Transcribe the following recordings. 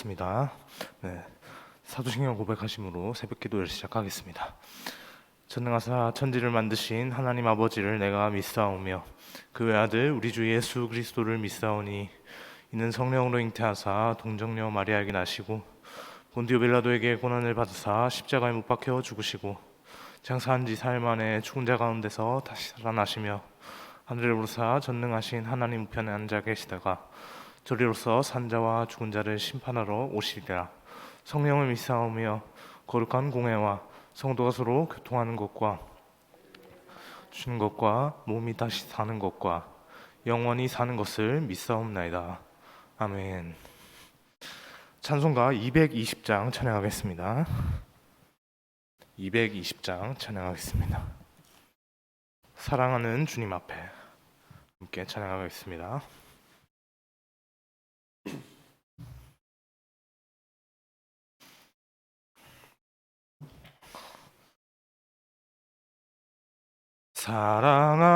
기도하겠습니다. 네, 사도신경 고백하심으로 새벽 기도를 시작하겠습니다. 전능하사 천지를 만드신 하나님 아버지를 내가 믿사오며 그 외아들 우리 주 예수 그리스도를 믿사오니 이는 성령으로 잉태하사 동정녀 마리아에게 나시고 본디오 빌라도에게 고난을 받으사 십자가에 못 박혀 죽으시고 장사한 지 사흘 만에 죽은 자 가운데서 다시 살아나시며 하늘에 오르사 전능하신 하나님 우편에 앉아 계시다가 저리로서 산자와 죽은 자를 심판하러 오시리라. 성령을 믿사오며 거룩한 공회와 성도가 서로 교통하는 것과 주는 것과 몸이 다시 사는 것과 영원히 사는 것을 믿사옵나이다. 아멘. 찬송가 220장 찬양하겠습니다. 220장 찬양하겠습니다. 사랑하는 주님 앞에 함께 찬양하겠습니다.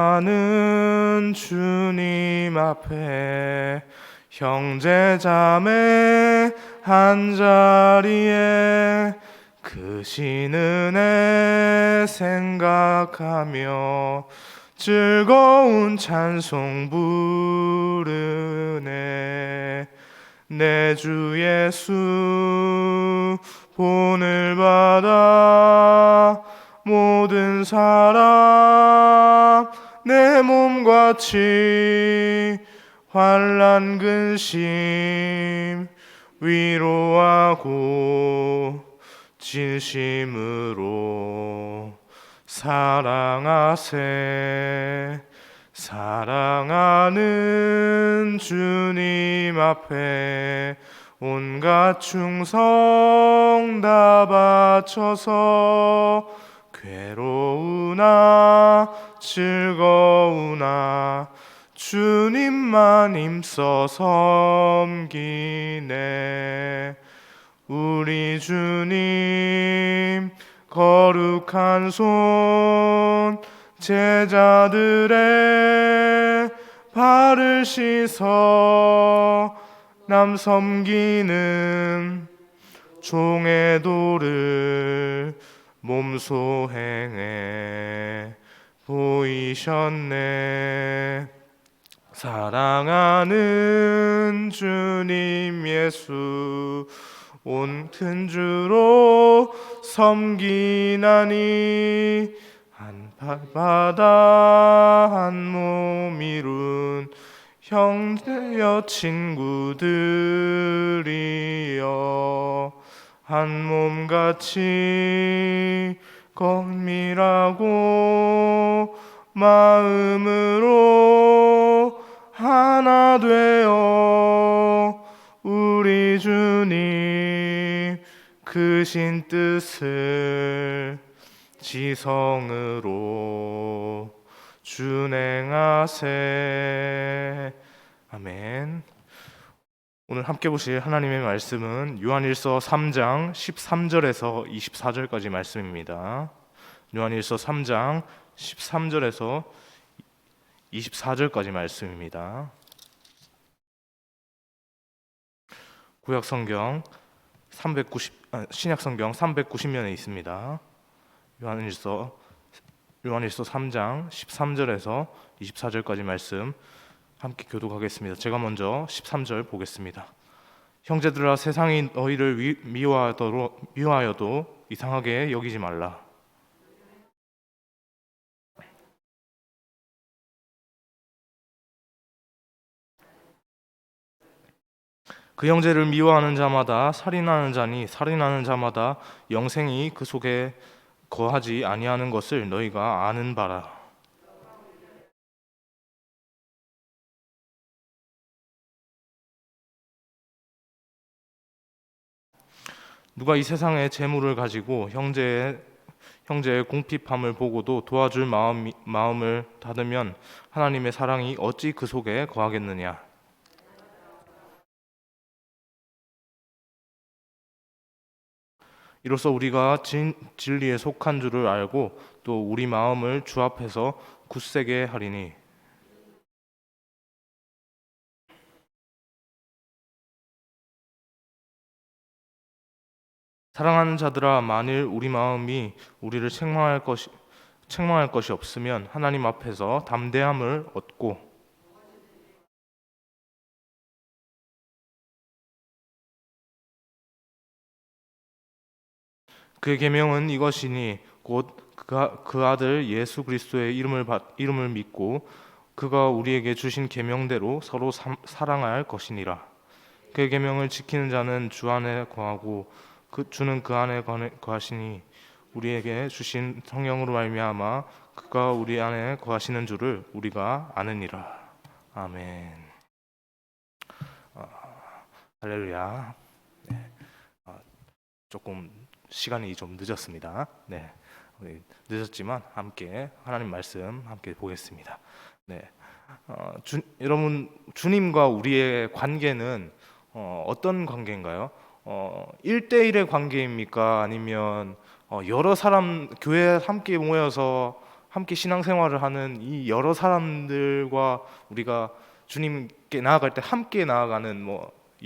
사랑하는 주님 앞에 형제자매 한자리에 크신 은혜 생각하며 즐거운 찬송 부르네. 내 주 예수 본을 받아 모든 사람 내 몸같이 환난 근심 위로하고 진심으로 사랑하세. 사랑하는 주님 앞에 온갖 충성 다 바쳐서 괴로우나 즐거우나 주님만 힘써 섬기네. 우리 주님 거룩한 손 제자들의 발을 씻어 남 섬기는 종의 도를 몸소 행해 보이셨네. 사랑하는 주님 예수 온 큰 주로 섬기나니 한 발바다 한 몸 이룬 형제여 친구들이여 한 몸같이 건밀하고 마음으로 하나 되어 우리 주님 크신 뜻을 지성으로 준행하세. 아멘. 오늘 함께 보실 하나님의 말씀은 요한일서 3장 13절에서 24절까지 말씀입니다. 요한일서 3장 13절에서 24절까지 말씀입니다. 구약성경 신약성경 390면에 있습니다. 요한일서 3장 13절에서 24절까지 말씀 함께 교독하겠습니다. 제가 먼저 13절 보겠습니다. 형제들아 세상이 너희를 미워하여도 이상하게 여기지 말라. 그 형제를 미워하는 자마다 살인하는 자니 살인하는 자마다 영생이 그 속에 거하지 아니하는 것을 너희가 아는 바라. 누가 이 세상의 재물을 가지고 형제의 궁핍함을 보고도 도와줄 마음을 닫으면 하나님의 사랑이 어찌 그 속에 거하겠느냐. 이로써 우리가 진리에 속한 줄을 알고 또 우리 마음을 주 앞에서 굳세게 하리니 사랑하는 자들아, 만일 우리 마음이 우리를 책망할 것이 없으면 하나님 앞에서 담대함을 얻고 그의 계명은 이것이니 곧 그 아들 예수 그리스도의 이름을 믿고 그가 우리에게 주신 계명대로 서로 사랑하여 할 것이니라. 그의 계명을 지키는 자는 주 안에 거하고 주는 그 안에 거하시니 우리에게 주신 성령으로 말미암아 그가 우리 안에 거하시는 줄을 우리가 아느니라. 아멘. 할렐루야. 네. 조금 시간이 좀 늦었습니다. 네. 늦었지만 함께 하나님 말씀 함께 보겠습니다. 네. 여러분, 주님과 우리의 관계는 어떤 관계인가요? 1대1의 관계입니까? 아니면 여러 사람 교회에 함께 모여서 함께 신앙생활을 하는 이 여러 사람들과 우리가 주님께 나아갈 때 함께 나아가는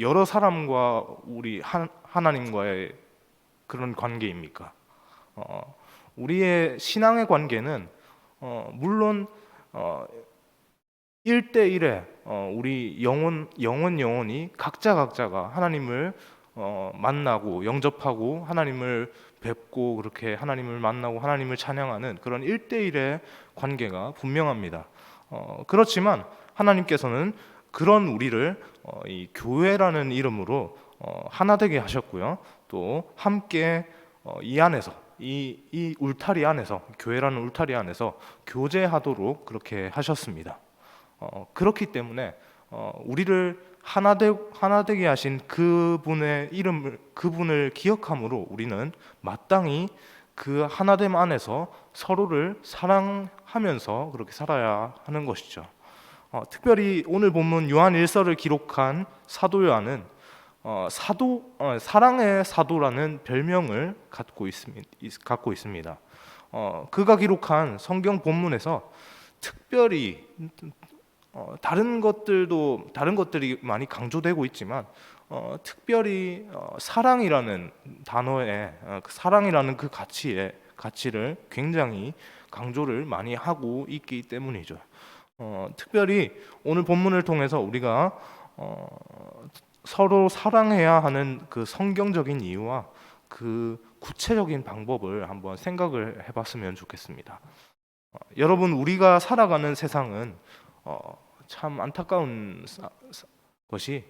여러 사람과 우리 하나님과의 그런 관계입니까? 우리의 신앙의 관계는 물론 1대1에 우리 영혼이 각자가 하나님을 만나고 영접하고 하나님을 뵙고 그렇게 하나님을 만나고 하나님을 찬양하는 그런 1대1의 관계가 분명합니다. 그렇지만 하나님께서는 그런 우리를 이 교회라는 이름으로 하나 되게 하셨고요. 또 함께 이 안에서 이 울타리 안에서 교회라는 울타리 안에서 교제하도록 그렇게 하셨습니다. 그렇기 때문에 우리를 하나 되게 하신 그분을 기억함으로 우리는 마땅히 그 하나됨 안에서 서로를 사랑하면서 그렇게 살아야 하는 것이죠. 특별히 오늘 본문 요한 1서를 기록한 사도 요한은 사랑의 사도라는 별명을 갖고 있습니다. 그가 기록한 성경 본문에서 특별히 다른 것들이 많이 강조되고 있지만 특별히 사랑이라는 단어에 사랑이라는 그 가치를 굉장히 강조를 많이 하고 있기 때문이죠. 특별히 오늘 본문을 통해서 우리가 서로 사랑해야 하는 그 성경적인 이유와 그 구체적인 방법을 한번 생각을 해봤으면 좋겠습니다. 여러분, 우리가 살아가는 세상은 참 안타까운 것이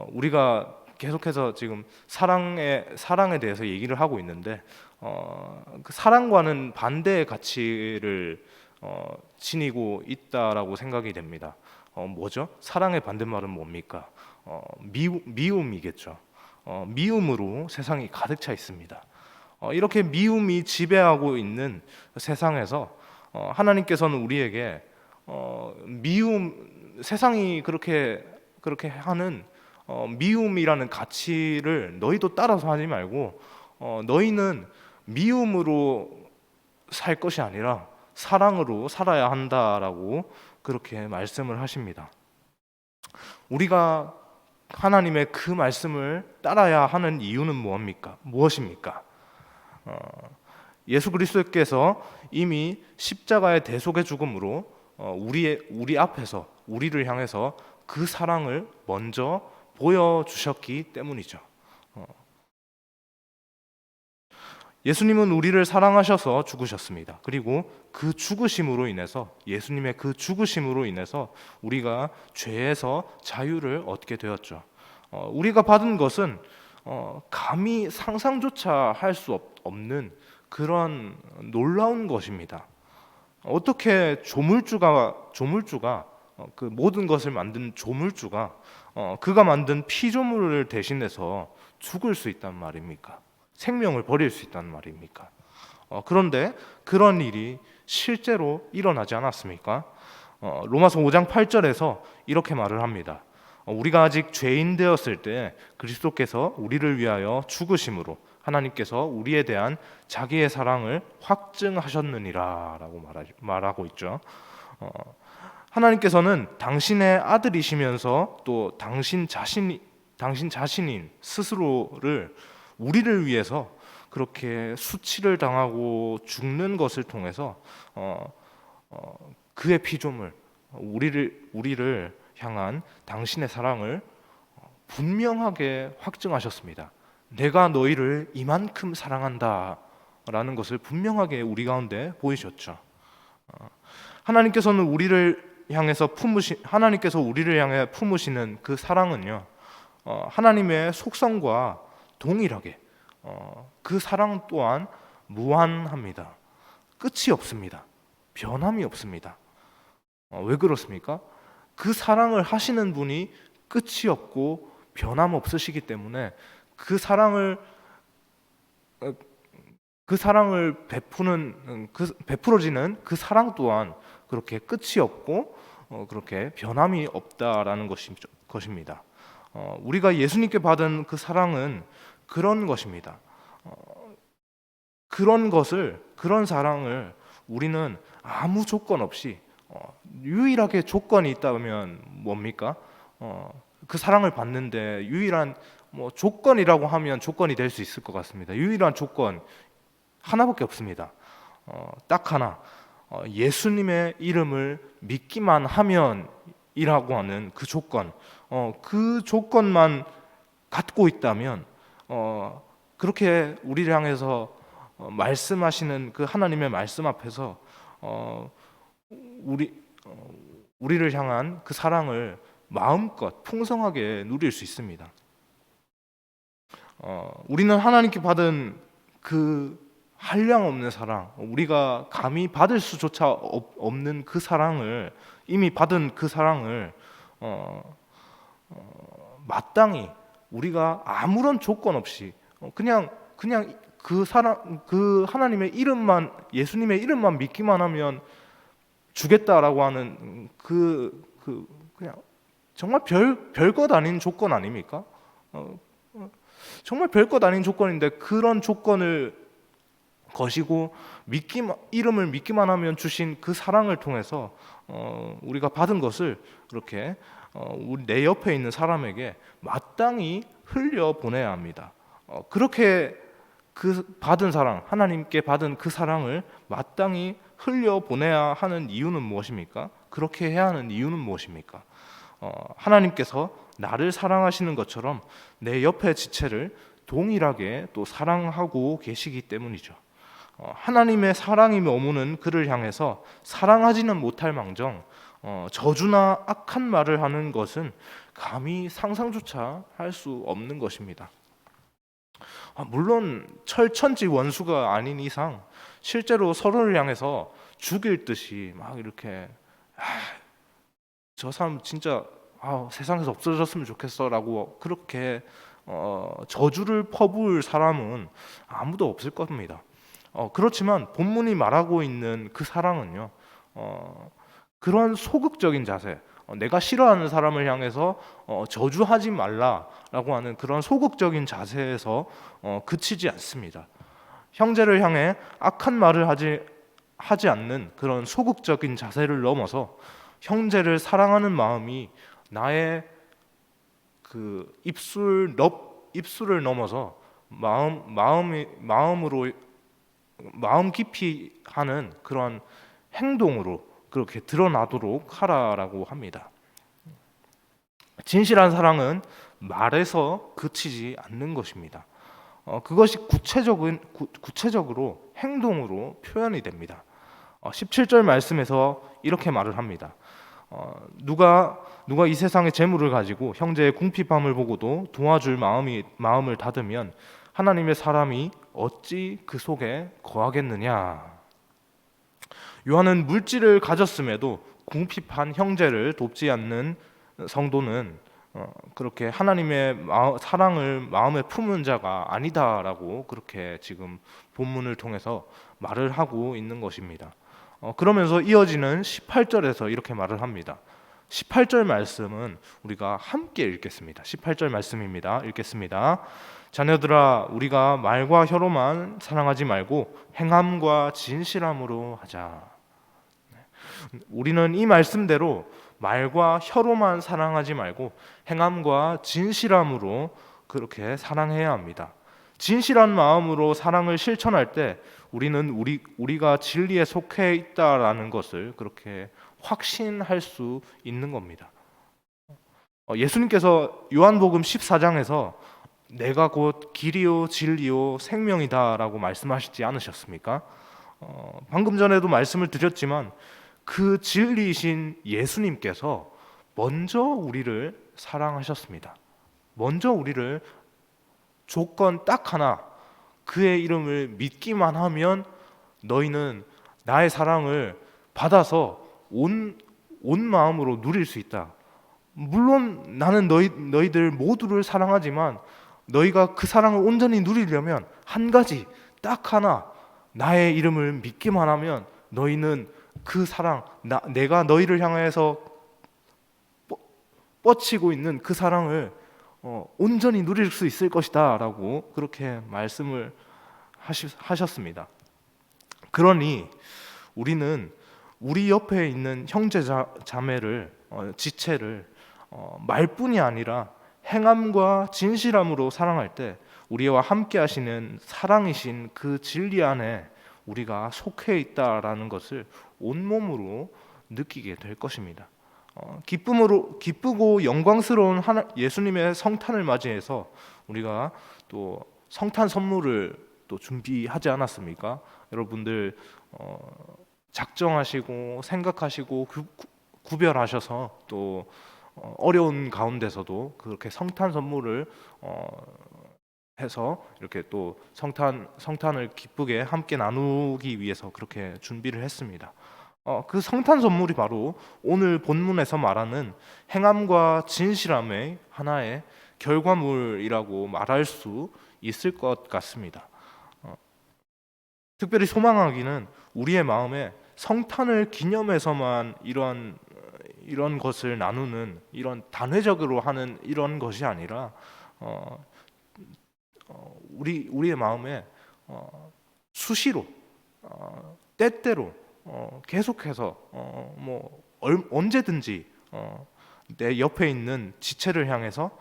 우리가 계속해서 지금 사랑에 대해서 얘기를 하고 있는데 그 사랑과는 반대의 가치를 지니고 있다라고 생각이 됩니다. 뭐죠? 사랑의 반대말은 뭡니까? 미움이겠죠. 미움으로 세상이 가득 차 있습니다. 이렇게 미움이 지배하고 있는 세상에서 하나님께서는 우리에게 세상이 그렇게 하는 미움이라는 가치를 너희도 따라서 하지 말고 너희는 미움으로 살 것이 아니라 사랑으로 살아야 한다라고 그렇게 말씀을 하십니다. 우리가 하나님의 그 말씀을 따라야 하는 이유는 무엇입니까? 예수 그리스도께서 이미 십자가의 대속의 죽음으로 우리 앞에서 우리를 향해서 그 사랑을 먼저 보여주셨기 때문이죠. 예수님은 우리를 사랑하셔서 죽으셨습니다. 그리고 예수님의 그 죽으심으로 인해서 우리가 죄에서 자유를 얻게 되었죠. 우리가 받은 것은 감히 상상조차 할 수 없는 그런 놀라운 것입니다. 어떻게 조물주가 그 모든 것을 만든 조물주가 그가 만든 피조물을 대신해서 죽을 수 있단 말입니까? 생명을 버릴 수 있단 말입니까? 그런데 그런 일이 실제로 일어나지 않았습니까? 로마서 5장 8절에서 이렇게 말을 합니다. 우리가 아직 죄인 되었을 때 그리스도께서 우리를 위하여 죽으심으로 하나님께서 우리에 대한 자기의 사랑을 확증하셨느니라 라고 말하고 있죠. 하나님께서는 당신의 아들이시면서 또 당신 자신인 스스로를 우리를 위해서 그렇게 수치를 당하고 죽는 것을 통해서 그의 피조물 우리를 향한 당신의 사랑을 분명하게 확증하셨습니다. 내가 너희를 이만큼 사랑한다 라는 것을 분명하게 우리 가운데 보이셨죠. 하나님께서는 하나님께서 우리를 향해 품으시는 그 사랑은요, 하나님의 속성과 동일하게 그 사랑 또한 무한합니다. 끝이 없습니다. 변함이 없습니다. 왜 그렇습니까? 그 사랑을 하시는 분이 끝이 없고 변함 없으시기 때문에 그 사랑을 베풀어지는 그 사랑 또한 그렇게 끝이 없고 그렇게 변함이 없다라는 것입니다. 우리가 예수님께 받은 그 사랑은 그런 것입니다. 그런 사랑을 우리는 아무 조건 없이 유일하게 조건이 있다면 뭡니까? 그 사랑을 받는데 유일한 조건이라고 하면 조건이 될 수 있을 것 같습니다. 유일한 조건 하나밖에 없습니다. 딱 하나, 예수님의 이름을 믿기만 하면이라고 하는 그 조건, 그 조건만 갖고 있다면 그렇게 우리를 향해서 말씀하시는 그 하나님의 말씀 앞에서 우리를 향한 그 사랑을 마음껏 풍성하게 누릴 수 있습니다. 우리는 하나님께 받은 그 한량없는 사랑, 우리가 감히 받을 수조차 없는 그 사랑을, 이미 받은 그 사랑을 마땅히 우리가 아무런 조건 없이 그냥 그 하나님의 이름만, 예수님의 이름만 믿기만 하면 주겠다라고 하는 그냥 정말 별것 아닌 조건 아닙니까? 정말 별것 아닌 조건인데 그런 조건을 거시고 이름을 믿기만 하면 주신 그 사랑을 통해서 우리가 받은 것을 그렇게 내 옆에 있는 사람에게 마땅히 흘려 보내야 합니다. 그렇게 그 받은 사랑, 하나님께 받은 그 사랑을 마땅히 흘려 보내야 하는 이유는 무엇입니까? 그렇게 해야 하는 이유는 무엇입니까? 하나님께서 나를 사랑하시는 것처럼 내 옆의 지체를 동일하게 또 사랑하고 계시기 때문이죠. 하나님의 사랑이 머무는 그를 향해서 사랑하지는 못할 망정 저주나 악한 말을 하는 것은 감히 상상조차 할 수 없는 것입니다. 물론 철천지 원수가 아닌 이상 실제로 서로를 향해서 죽일 듯이 막 이렇게 저 사람 진짜 세상에서 없어졌으면 좋겠어라고 그렇게 저주를 퍼부을 사람은 아무도 없을 겁니다. 그렇지만 본문이 말하고 있는 그 사랑은요, 그런 소극적인 자세, 내가 싫어하는 사람을 향해서 저주하지 말라라고 하는 그런 소극적인 자세에서 그치지 않습니다. 형제를 향해 악한 말을 하지 않는 그런 소극적인 자세를 넘어서 형제를 사랑하는 마음이 나의 그 입술을 넘어서 마음 깊이 하는 그런 행동으로 그렇게 드러나도록 하라라고 합니다. 진실한 사랑은 말에서 그치지 않는 것입니다. 그것이 구체적으로 행동으로 표현이 됩니다. 17절 말씀에서 이렇게 말을 합니다. 누가 이 세상의 재물을 가지고 형제의 궁핍함을 보고도 도와줄 마음을 닫으면 하나님의 사람이 어찌 그 속에 거하겠느냐. 요한은 물질을 가졌음에도 궁핍한 형제를 돕지 않는 성도는 그렇게 하나님의 사랑을 마음에 품은 자가 아니다라고 그렇게 지금 본문을 통해서 말을 하고 있는 것입니다. 그러면서 이어지는 18절에서 이렇게 말을 합니다. 18절 말씀은 우리가 함께 읽겠습니다. 18절 말씀입니다. 읽겠습니다. 자녀들아, 우리가 말과 혀로만 사랑하지 말고 행함과 진실함으로 하자. 우리는 이 말씀대로 말과 혀로만 사랑하지 말고 행함과 진실함으로 그렇게 사랑해야 합니다. 진실한 마음으로 사랑을 실천할 때 우리는 우리가 진리에 속해 있다라는 것을 그렇게 확신할 수 있는 겁니다. 예수님께서 요한복음 14장에서 내가 곧 길이요 진리요 생명이다라고 말씀하시지 않으셨습니까? 방금 전에도 말씀을 드렸지만 그 진리이신 예수님께서 먼저 우리를 사랑하셨습니다. 먼저 우리를 조건 딱 하나, 그의 이름을 믿기만 하면 너희는 나의 사랑을 받아서 온 마음으로 누릴 수 있다. 물론 나는 너희들 모두를 사랑하지만 너희가 그 사랑을 온전히 누리려면 한 가지, 딱 하나, 나의 이름을 믿기만 하면 너희는 그 사랑, 내가 너희를 향해서 뻗치고 있는 그 사랑을 온전히 누릴 수 있을 것이다 라고 그렇게 말씀을 하셨습니다. 그러니 우리는 우리 옆에 있는 형제 자매를 지체를 말뿐이 아니라 행함과 진실함으로 사랑할 때 우리와 함께 하시는 사랑이신 그 진리 안에 우리가 속해 있다라는 것을 온몸으로 느끼게 될 것입니다. 기쁘고 영광스러운 예수님의 성탄을 맞이해서 우리가 또 성탄 선물을 또 준비하지 않았습니까? 여러분들 작정하시고 생각하시고 구별하셔서 또 어려운 가운데서도 그렇게 성탄 선물을 해서 이렇게 또 성탄을 기쁘게 함께 나누기 위해서 그렇게 준비를 했습니다. 그 성탄 선물이 바로 오늘 본문에서 말하는 행함과 진실함의 하나의 결과물이라고 말할 수 있을 것 같습니다. 특별히 소망하기는 우리의 마음에 성탄을 기념해서만 이런 것을 나누는 이런 단회적으로 하는 이런 것이 아니라 우리의 마음에 수시로 때때로 계속해서 언제든지 내 옆에 있는 지체를 향해서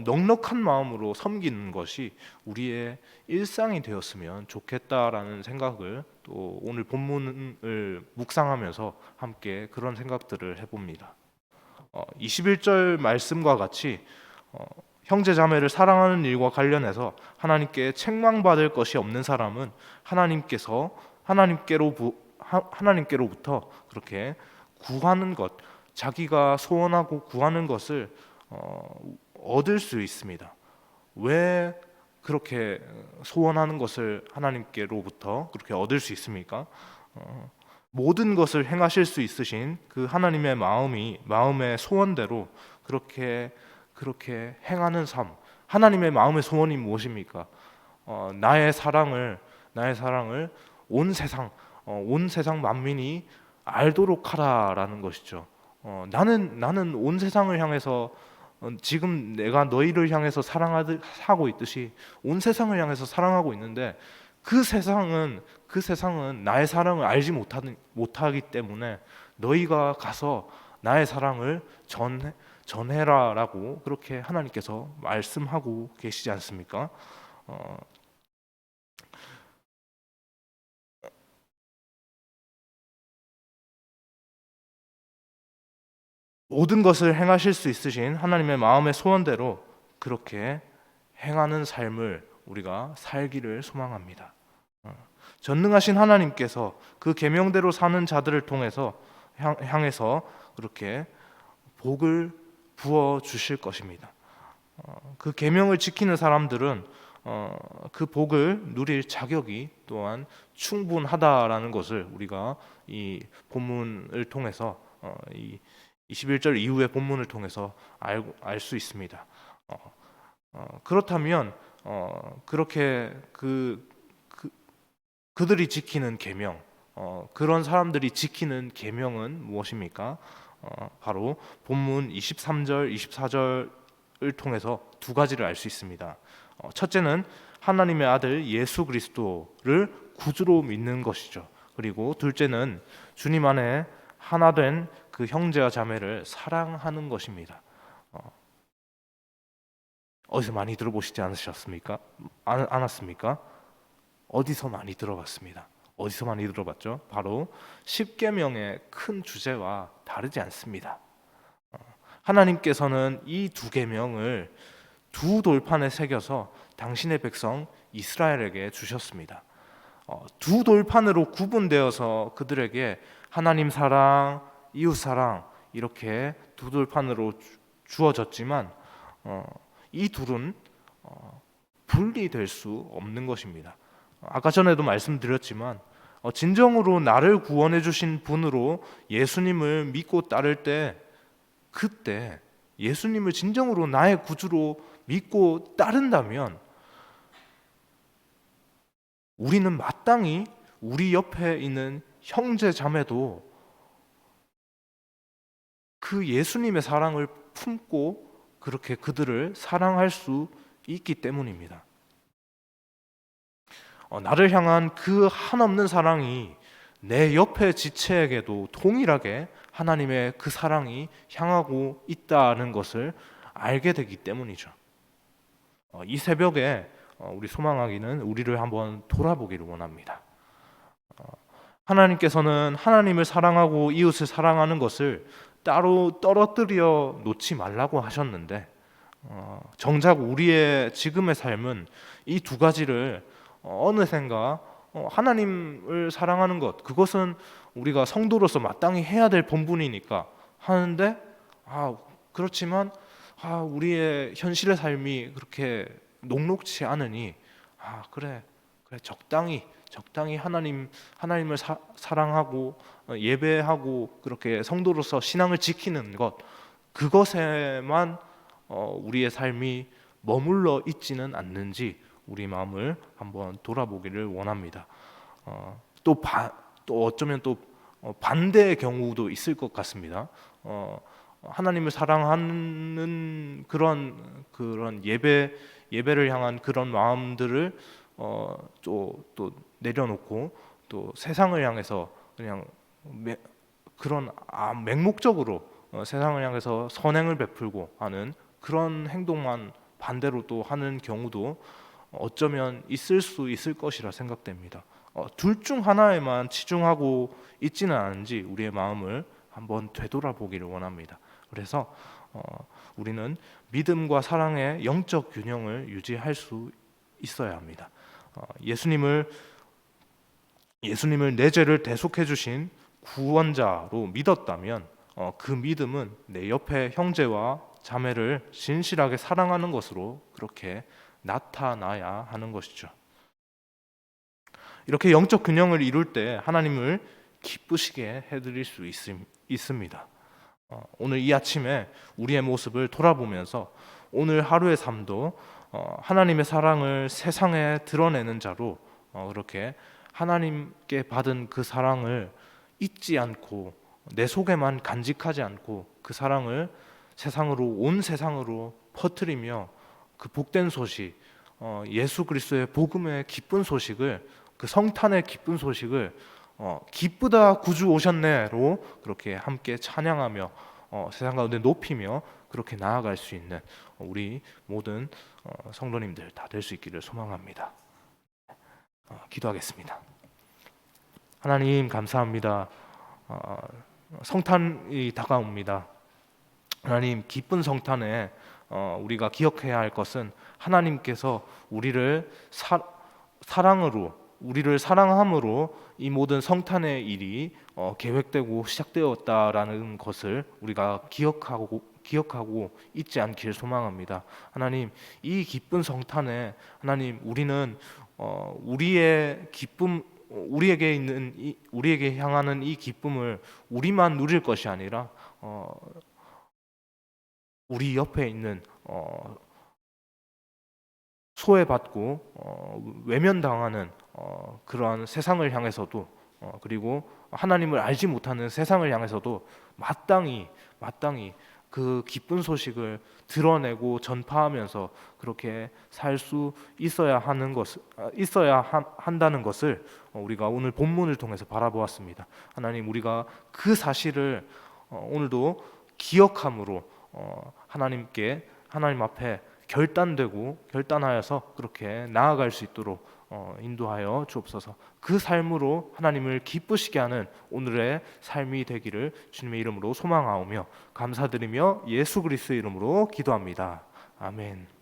넉넉한 마음으로 섬기는 것이 우리의 일상이 되었으면 좋겠다라는 생각을 또 오늘 본문을 묵상하면서 함께 그런 생각들을 해봅니다. 21절 말씀과 같이 형제 자매를 사랑하는 일과 관련해서 하나님께 책망받을 것이 없는 사람은 하나님께로부터 그렇게 구하는 것, 자기가 소원하고 구하는 것을 얻을 수 있습니다. 왜 그렇게 소원하는 것을 하나님께로부터 그렇게 얻을 수 있습니까? 모든 것을 행하실 수 있으신 그 하나님의 마음의 소원대로 그렇게 행하는 삶. 하나님의 마음의 소원이 무엇입니까? 나의 사랑을 온 세상 만민이 알도록 하라라는 것이죠. 나는 온 세상을 향해서 지금 내가 너희를 향해서 사랑하고 있듯이 온 세상을 향해서 사랑하고 있는데 그 세상은 나의 사랑을 알지 못하기 때문에 너희가 가서 나의 사랑을 전해라라고 그렇게 하나님께서 말씀하고 계시지 않습니까? 모든 것을 행하실 수 있으신 하나님의 마음의 소원대로 그렇게 행하는 삶을 우리가 살기를 소망합니다. 전능하신 하나님께서 그 계명대로 사는 자들을 통해서 향해서 그렇게 복을 부어 주실 것입니다. 그 계명을 지키는 사람들은 그 복을 누릴 자격이 또한 충분하다라는 것을 우리가 이 본문을 통해서 이 21절 이후의 본문을 통해서 알 수 있습니다. 그렇다면 그렇게 그들이 지키는 계명, 그런 사람들이 지키는 계명은 무엇입니까? 바로 본문 23절, 24절을 통해서 두 가지를 알 수 있습니다. 첫째는 하나님의 아들 예수 그리스도를 구주로 믿는 것이죠. 그리고 둘째는 주님 안에 하나 된 그 형제와 자매를 사랑하는 것입니다. 어디서 많이 들어보시지 않으셨습니까? 않았습니까? 어디서 많이 들어봤습니다. 어디서 많이 들어봤죠? 바로 십계명의 큰 주제와 다르지 않습니다. 하나님께서는 이 두 계명을 두 돌판에 새겨서 당신의 백성 이스라엘에게 주셨습니다. 두 돌판으로 구분되어서 그들에게 하나님 사랑, 이웃 사랑 이렇게 두 돌판으로 주어졌지만 이 둘은 분리될 수 없는 것입니다. 아까 전에도 말씀드렸지만 진정으로 나를 구원해 주신 분으로 예수님을 믿고 따를 때 그때 예수님을 진정으로 나의 구주로 믿고 따른다면 우리는 마땅히 우리 옆에 있는 형제 자매도 그 예수님의 사랑을 품고 그렇게 그들을 사랑할 수 있기 때문입니다. 나를 향한 그 한없는 사랑이 내 옆의 지체에게도 동일하게 하나님의 그 사랑이 향하고 있다는 것을 알게 되기 때문이죠. 이 새벽에 우리 소망하기는 우리를 한번 돌아보기를 원합니다. 하나님께서는 하나님을 사랑하고 이웃을 사랑하는 것을 따로 떨어뜨려 놓지 말라고 하셨는데 정작 우리의 지금의 삶은 이 두 가지를 어느샌가 하나님을 사랑하는 것 그것은 우리가 성도로서 마땅히 해야 될 본분이니까 하는데 그렇지만 우리의 현실의 삶이 그렇게 녹록지 않으니 그래 적당히 하나님을 사랑하고 예배하고 그렇게 성도로서 신앙을 지키는 것 그것에만 우리의 삶이 머물러 있지는 않는지 우리 마음을 한번 돌아보기를 원합니다. 또 어쩌면 또 반대의 경우도 있을 것 같습니다. 하나님을 사랑하는 그런 예배를 향한 그런 마음들을 또 내려놓고 또 세상을 향해서 그냥 그런 맹목적으로 세상을 향해서 선행을 베풀고 하는 그런 행동만 반대로 또 하는 경우도 어쩌면 있을 수 있을 것이라 생각됩니다. 둘 중 하나에만 치중하고 있지는 않은지 우리의 마음을 한번 되돌아보기를 원합니다. 그래서 우리는 믿음과 사랑의 영적 균형을 유지할 수 있어야 합니다. 예수님을 내 죄를 대속해 주신 구원자로 믿었다면 그 믿음은 내 옆에 형제와 자매를 진실하게 사랑하는 것으로 그렇게 나타나야 하는 것이죠. 이렇게 영적 균형을 이룰 때 하나님을 기쁘시게 해드릴 수 있습니다. 오늘 이 아침에 우리의 모습을 돌아보면서 오늘 하루의 삶도 하나님의 사랑을 세상에 드러내는 자로 그렇게 하나님께 받은 그 사랑을 잊지 않고 내 속에만 간직하지 않고 그 사랑을 온 세상으로 퍼뜨리며 그 복된 소식, 예수 그리스도의 복음의 기쁜 소식을 그 성탄의 기쁜 소식을 기쁘다 구주 오셨네로 그렇게 함께 찬양하며 세상 가운데 높이며 그렇게 나아갈 수 있는 우리 모든 성도님들 다 될 수 있기를 소망합니다. 기도하겠습니다. 하나님 감사합니다. 성탄이 다가옵니다. 하나님 기쁜 성탄에 우리가 기억해야 할 것은 하나님께서 우리를 사랑함으로 이 모든 성탄의 일이 계획되고 시작되었다라는 것을 우리가 기억하고 잊지 않기를 소망합니다. 하나님 이 기쁜 성탄에 하나님 우리는 우리에게 향하는 이 기쁨을 우리만 누릴 것이 아니라 우리 옆에 있는 소외받고 외면당하는 그러한 세상을 향해서도 그리고 하나님을 알지 못하는 세상을 향해서도 마땅히 그 기쁜 소식을 드러내고 전파하면서 그렇게 살 수 있어야 한다는 것을 우리가 오늘 본문을 통해서 바라보았습니다. 하나님 우리가 그 사실을 오늘도 기억함으로 하나님 앞에 결단하여서 그렇게 나아갈 수 있도록 인도하여 주옵소서. 그 삶으로 하나님을 기쁘시게 하는 오늘의 삶이 되기를 주님의 이름으로 소망하오며 감사드리며 예수 그리스도의 이름으로 기도합니다. 아멘.